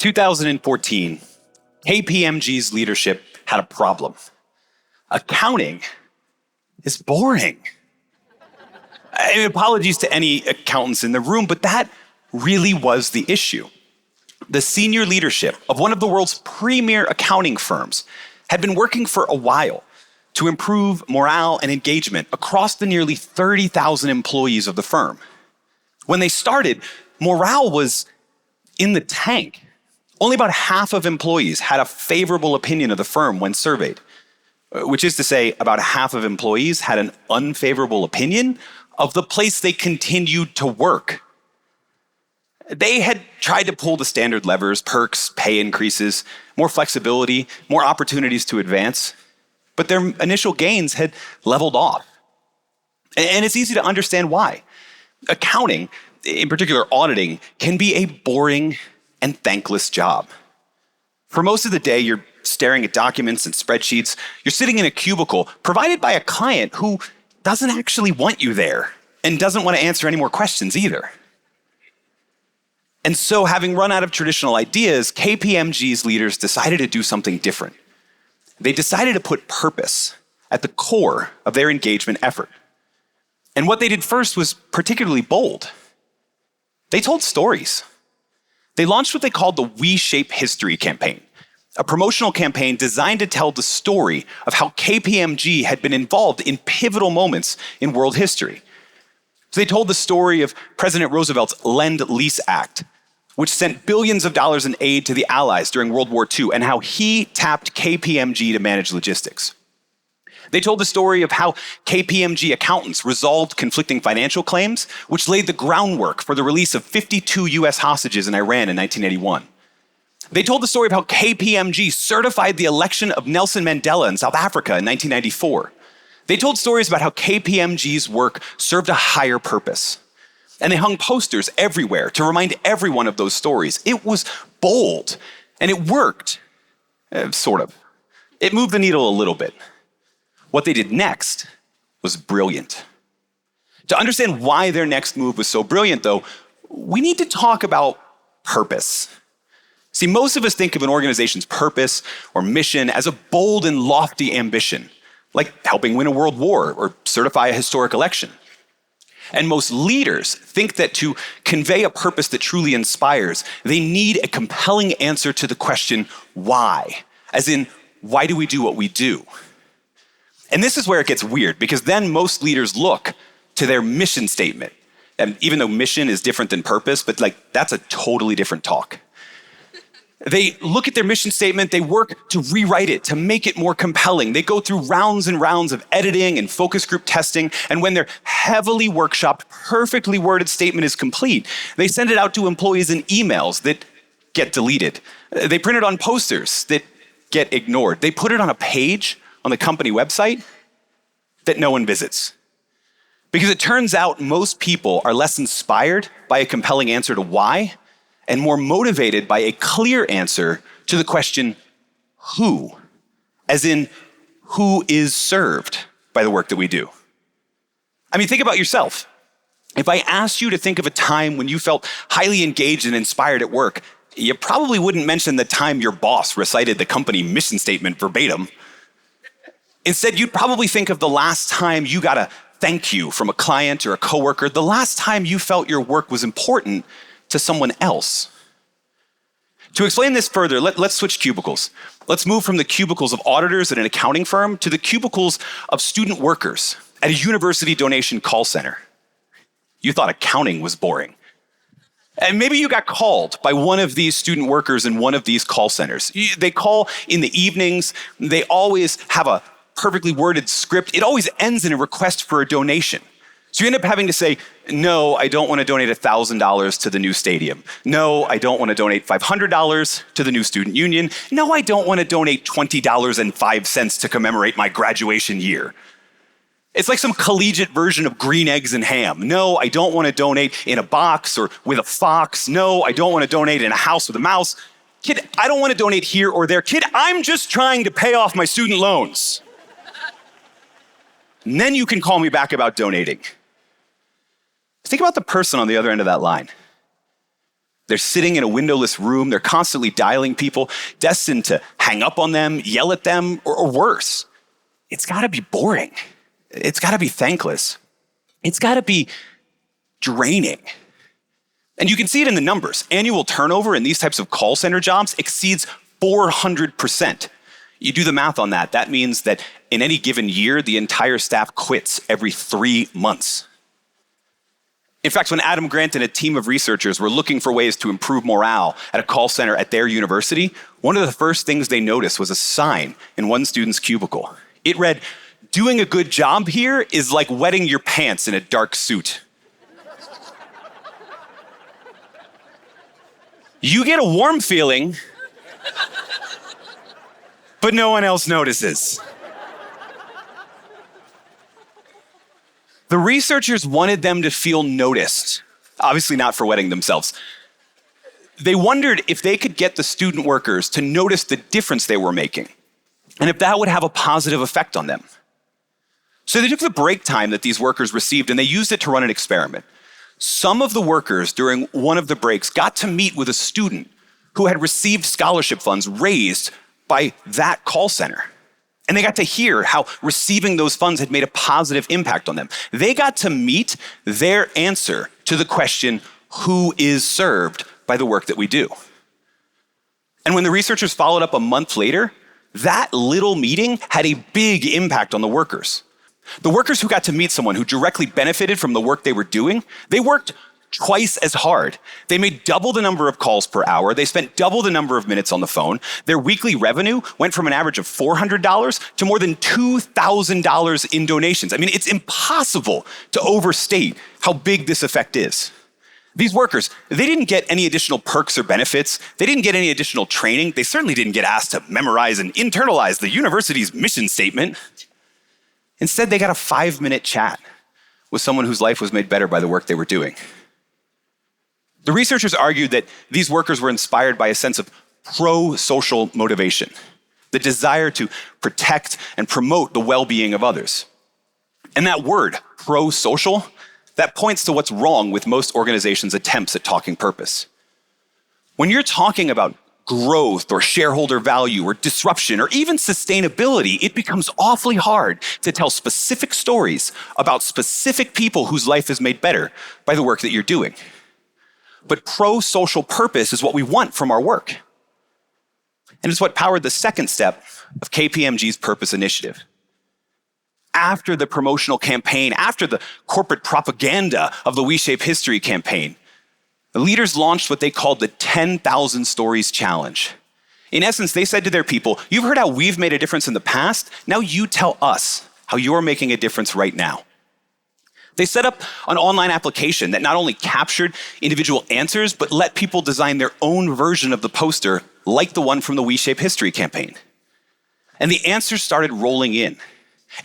In 2014, KPMG's leadership had a problem. Accounting is boring. Apologies to any accountants in the room, but that really was the issue. The senior leadership of one of the world's premier accounting firms had been working for a while to improve morale and engagement across the nearly 30,000 employees of the firm. When they started, morale was in the tank. Only about half of employees had a favorable opinion of the firm when surveyed, which is to say about half of employees had an unfavorable opinion of the place they continued to work. They had tried to pull the standard levers, perks, pay increases, more flexibility, more opportunities to advance, but their initial gains had leveled off. And it's easy to understand why. Accounting, in particular auditing, can be a boring and thankless job. For most of the day, you're staring at documents and spreadsheets. You're sitting in a cubicle provided by a client who doesn't actually want you there and doesn't want to answer any more questions either. And so, having run out of traditional ideas, KPMG's leaders decided to do something different. They decided to put purpose at the core of their engagement effort. And what they did first was particularly bold. They told stories. They launched what they called the We Shape History campaign, a promotional campaign designed to tell the story of how KPMG had been involved in pivotal moments in world history. So they told the story of President Roosevelt's Lend-Lease Act, which sent billions of dollars in aid to the Allies during World War II, and how he tapped KPMG to manage logistics. They told the story of how KPMG accountants resolved conflicting financial claims, which laid the groundwork for the release of 52 US hostages in Iran in 1981. They told the story of how KPMG certified the election of Nelson Mandela in South Africa in 1994. They told stories about how KPMG's work served a higher purpose. And they hung posters everywhere to remind everyone of those stories. It was bold, and it worked, sort of. It moved the needle a little bit. What they did next was brilliant. To understand why their next move was so brilliant, though, we need to talk about purpose. See, most of us think of an organization's purpose or mission as a bold and lofty ambition, like helping win a world war or certify a historic election. And most leaders think that to convey a purpose that truly inspires, they need a compelling answer to the question, why? As in, why do we do what we do? And this is where it gets weird, because then most leaders look to their mission statement. And even though mission is different than purpose, but that's a totally different talk. They look at their mission statement, they work to rewrite it, to make it more compelling. They go through rounds and rounds of editing and focus group testing, and when their heavily workshopped, perfectly worded statement is complete, they send it out to employees in emails that get deleted. They print it on posters that get ignored. They put it on a page on the company website that no one visits. Because it turns out most people are less inspired by a compelling answer to why, and more motivated by a clear answer to the question, who? As in, who is served by the work that we do? I mean, think about yourself. If I asked you to think of a time when you felt highly engaged and inspired at work, you probably wouldn't mention the time your boss recited the company mission statement verbatim. Instead, you'd probably think of the last time you got a thank you from a client or a coworker, the last time you felt your work was important to someone else. To explain this further, let's switch cubicles. Let's move from the cubicles of auditors at an accounting firm to the cubicles of student workers at a university donation call center. You thought accounting was boring. And maybe you got called by one of these student workers in one of these call centers. They call in the evenings. They always have a perfectly worded script. It always ends in a request for a donation. So you end up having to say, no, I don't want to donate $1,000 to the new stadium. No, I don't want to donate $500 to the new student union. No, I don't want to donate $20.05 to commemorate my graduation year. It's like some collegiate version of green eggs and ham. No, I don't want to donate in a box or with a fox. No, I don't want to donate in a house with a mouse. Kid, I don't want to donate here or there. Kid, I'm just trying to pay off my student loans. And then you can call me back about donating. Think about the person on the other end of that line. They're sitting in a windowless room. They're constantly dialing people, destined to hang up on them, yell at them, or worse. It's got to be boring. It's got to be thankless. It's got to be draining. And you can see it in the numbers. Annual turnover in these types of call center jobs exceeds 400%. You do the math on that. That means that in any given year, the entire staff quits every 3 months. In fact, when Adam Grant and a team of researchers were looking for ways to improve morale at a call center at their university, one of the first things they noticed was a sign in one student's cubicle. It read, "Doing a good job here is like wetting your pants in a dark suit." You get a warm feeling, but no one else notices. The researchers wanted them to feel noticed, obviously not for wetting themselves. They wondered if they could get the student workers to notice the difference they were making, and if that would have a positive effect on them. So they took the break time that these workers received and they used it to run an experiment. Some of the workers during one of the breaks got to meet with a student who had received scholarship funds raised by that call center. And they got to hear how receiving those funds had made a positive impact on them. They got to meet their answer to the question, who is served by the work that we do? And when the researchers followed up a month later, that little meeting had a big impact on the workers. The workers who got to meet someone who directly benefited from the work they were doing, they worked twice as hard. They made double the number of calls per hour. They spent double the number of minutes on the phone. Their weekly revenue went from an average of $400 to more than $2,000 in donations. I mean, it's impossible to overstate how big this effect is. These workers, they didn't get any additional perks or benefits. They didn't get any additional training. They certainly didn't get asked to memorize and internalize the university's mission statement. Instead, they got a 5-minute chat with someone whose life was made better by the work they were doing. The researchers argued that these workers were inspired by a sense of pro-social motivation, the desire to protect and promote the well-being of others. And that word, pro-social, that points to what's wrong with most organizations' attempts at talking purpose. When you're talking about growth or shareholder value or disruption or even sustainability, it becomes awfully hard to tell specific stories about specific people whose life is made better by the work that you're doing. But pro-social purpose is what we want from our work. And it's what powered the second step of KPMG's Purpose Initiative. After the promotional campaign, after the corporate propaganda of the We Shape History campaign, the leaders launched what they called the 10,000 Stories Challenge. In essence, they said to their people, you've heard how we've made a difference in the past. Now you tell us how you're making a difference right now. They set up an online application that not only captured individual answers, but let people design their own version of the poster, like the one from the We Shape History campaign. And the answers started rolling in.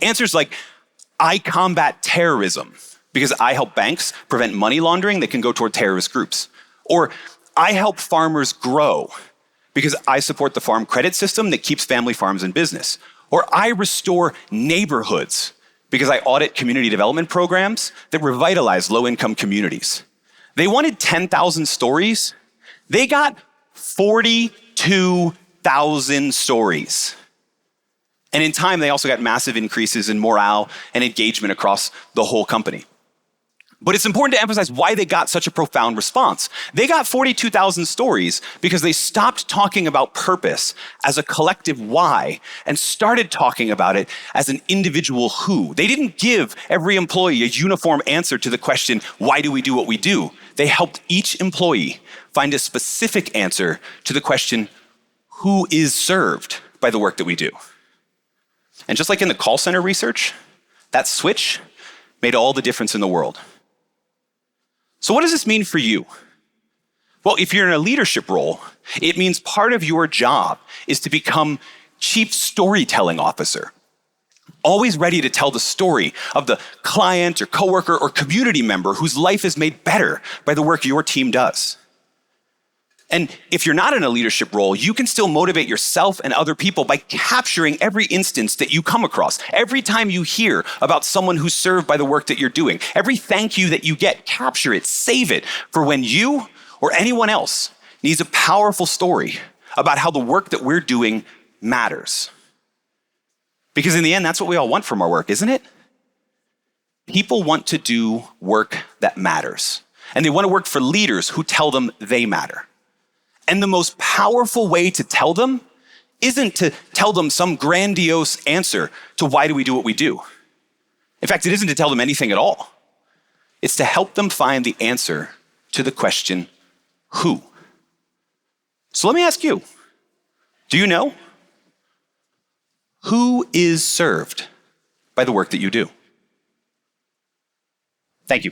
Answers like, I combat terrorism because I help banks prevent money laundering that can go toward terrorist groups. Or I help farmers grow because I support the farm credit system that keeps family farms in business. Or I restore neighborhoods because I audit community development programs that revitalize low-income communities. They wanted 10,000 stories. They got 42,000 stories. And in time, they also got massive increases in morale and engagement across the whole company. But it's important to emphasize why they got such a profound response. They got 42,000 stories because they stopped talking about purpose as a collective why and started talking about it as an individual who. They didn't give every employee a uniform answer to the question, why do we do what we do? They helped each employee find a specific answer to the question, who is served by the work that we do? And just like in the call center research, that switch made all the difference in the world. So what does this mean for you? Well, if you're in a leadership role, it means part of your job is to become chief storytelling officer, always ready to tell the story of the client or coworker or community member whose life is made better by the work your team does. And if you're not in a leadership role, you can still motivate yourself and other people by capturing every instance that you come across. Every time you hear about someone who's served by the work that you're doing, every thank you that you get, capture it, save it for when you or anyone else needs a powerful story about how the work that we're doing matters. Because in the end, that's what we all want from our work, isn't it? People want to do work that matters. And they want to work for leaders who tell them they matter. And the most powerful way to tell them isn't to tell them some grandiose answer to why do we do what we do. In fact, it isn't to tell them anything at all. It's to help them find the answer to the question, who? So let me ask you, do you know? Who is served by the work that you do? Thank you.